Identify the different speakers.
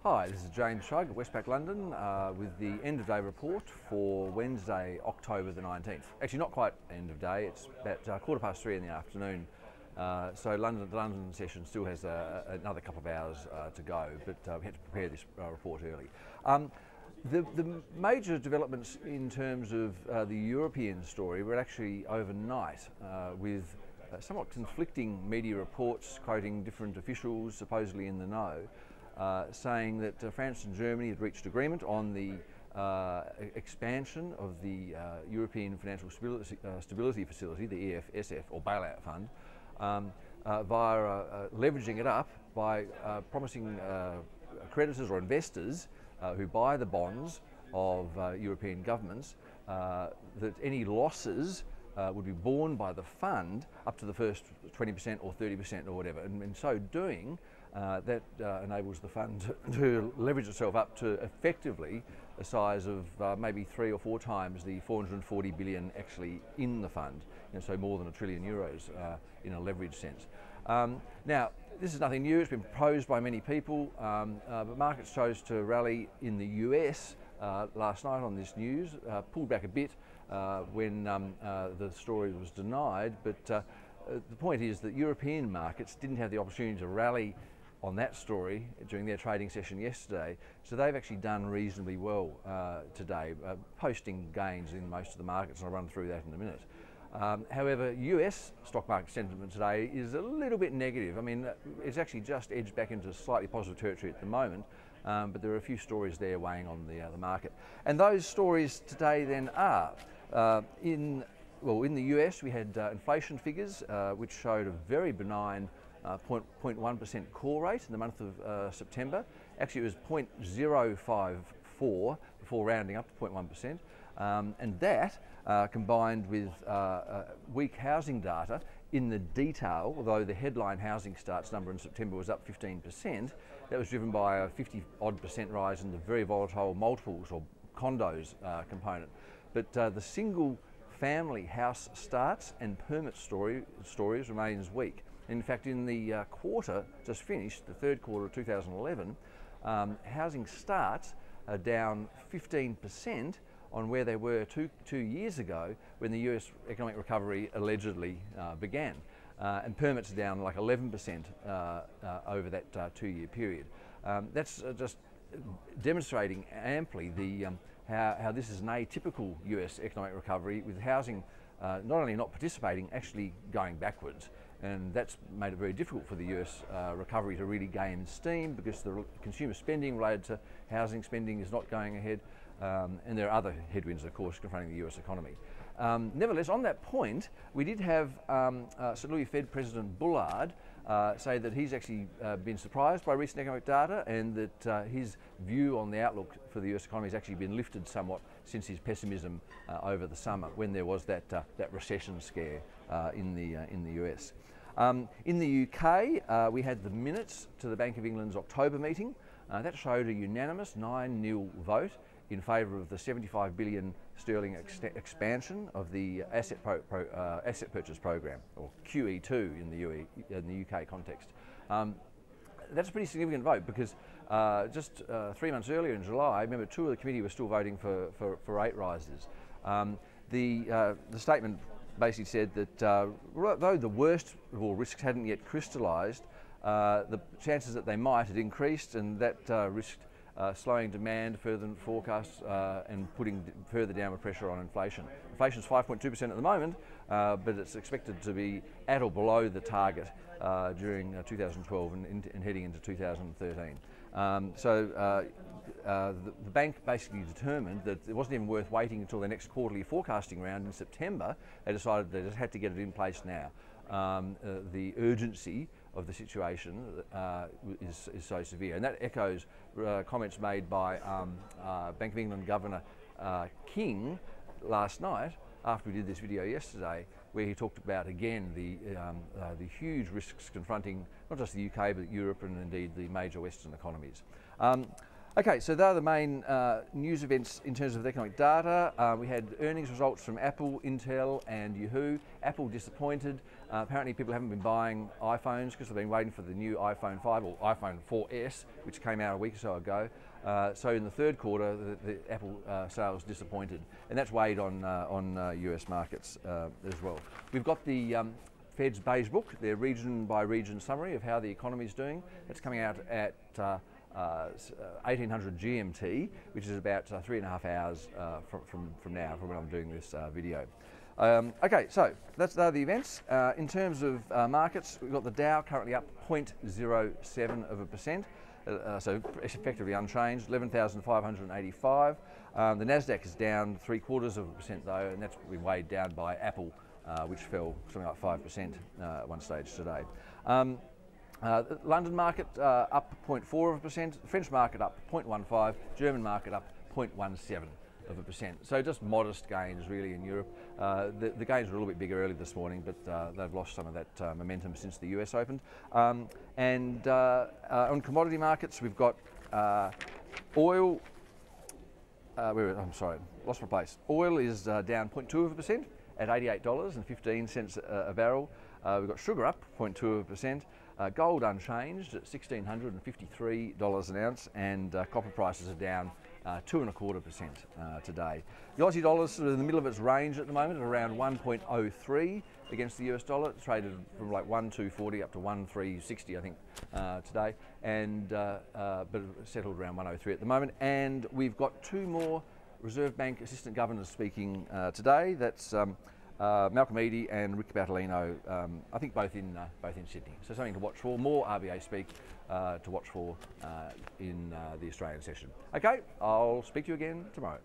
Speaker 1: Hi, this is James Shrug at Westpac London with the end of day report for Wednesday, October the 19th. Actually not quite end of day, it's about 3:15 in the afternoon. So the London session still has another couple of hours to go, but we had to prepare this report early. The major developments in terms of the European story were actually overnight with somewhat conflicting media reports quoting different officials supposedly in the know, saying that France and Germany had reached agreement on the expansion of the European Financial Stability Facility, the EFSF, or bailout fund, via leveraging it up by promising creditors or investors who buy the bonds of European governments that any losses would be borne by the fund up to the first 20% or 30% or whatever. And in so doing, that enables the fund to leverage itself up to effectively a size of maybe 3 or 4 times the 440 billion actually in the fund, so more than €1 trillion in a leverage sense. Now, this is nothing new, it's been proposed by many people, but markets chose to rally in the US last night on this news, pulled back a bit when the story was denied, but the point is that European markets didn't have the opportunity to rally on that story during their trading session yesterday, so they've actually done reasonably well today, posting gains in most of the markets, and I'll run through that in a minute. However, US stock market sentiment today is a little bit negative. I mean, it's actually just edged back into slightly positive territory at the moment, but there are a few stories there weighing on the market. And those stories today then are, in the US we had inflation figures which showed a very benign 0.1% core rate in the month of September. Actually it was 0.054 before rounding up to 0.1%. And that combined with weak housing data in the detail, although the headline housing starts number in September was up 15%, that was driven by a 50-odd% rise in the very volatile multiples or condos component. But the single family house starts and permit stories remains weak. In fact, in the quarter just finished, the third quarter of 2011, housing starts are down 15% on where they were two years ago when the US economic recovery allegedly began. And permits are down like 11% over that 2-year period. That's just demonstrating amply how this is an atypical US economic recovery, with housing not only not participating, actually going backwards. And that's made it very difficult for the US recovery to really gain steam, because the consumer spending related to housing spending is not going ahead, and there are other headwinds, of course, confronting the US economy. Nevertheless, on that point, we did have St. Louis Fed President Bullard say that he's actually been surprised by recent economic data, and that his view on the outlook for the US economy has actually been lifted somewhat since his pessimism over the summer, when there was that recession scare in the US. In the UK, we had the minutes to the Bank of England's October meeting. That showed a unanimous 9-0 vote in favour of the 75 billion sterling expansion of the asset purchase program, or QE2 in the UK context. That's a pretty significant vote, because just 3 months earlier in July, remember, 2 of the committee were still voting for rate rises. The statement basically said that though the worst of all risks hadn't yet crystallised, the chances that they might had increased, and that risked slowing demand further than forecasts and putting further downward pressure on inflation. Inflation is 5.2% at the moment, but it's expected to be at or below the target during 2012 and heading into 2013. The bank basically determined that it wasn't even worth waiting until the next quarterly forecasting round in September. They decided they just had to get it in place now. The urgency of the situation is so severe, and that echoes comments made by Bank of England Governor King last night after we did this video yesterday, where he talked about again the huge risks confronting not just the UK but Europe and indeed the major Western economies. Okay, so they're the main news events in terms of the economic data. We had earnings results from Apple, Intel and Yahoo. Apple disappointed. Apparently people haven't been buying iPhones because they've been waiting for the new iPhone 5 or iPhone 4S, which came out a week or so ago. So in the third quarter, the Apple sales disappointed, and that's weighed on US markets as well. We've got the Fed's beige book, their region by region summary of how the economy is doing. It's coming out at 1800 GMT, which is about 3.5 hours from now, from when I'm doing this video. Okay, so that's the events. In terms of markets, we've got the Dow currently up 0.07%, so effectively unchanged, 11,585. The Nasdaq is down 0.75% though, and that's been weighed down by Apple, which fell something like 5% at one stage today. The London market up 0.4%, the French market up 0.15%, German market up 0.17%. So just modest gains really in Europe. The gains were a little bit bigger early this morning, but they've lost some of that momentum since the US opened. On commodity markets, we've got oil. Lost my place. Oil is down 0.2% at $88.15 a barrel. We've got sugar up 0.2%. Gold unchanged at $1,653 an ounce, and copper prices are down 2.25% today. The Aussie dollar is sort of in the middle of its range at the moment, at around 1.03 against the US dollar. It's traded from like 1.240 up to 1.360, I think, today, and but it's settled around 1.03 at the moment. And we've got two more Reserve Bank Assistant Governors speaking today. That's Malcolm Eadie and Rick Battolino, I think both in Sydney. So something to watch for. More RBA speak to watch for in the Australian session. Okay, I'll speak to you again tomorrow.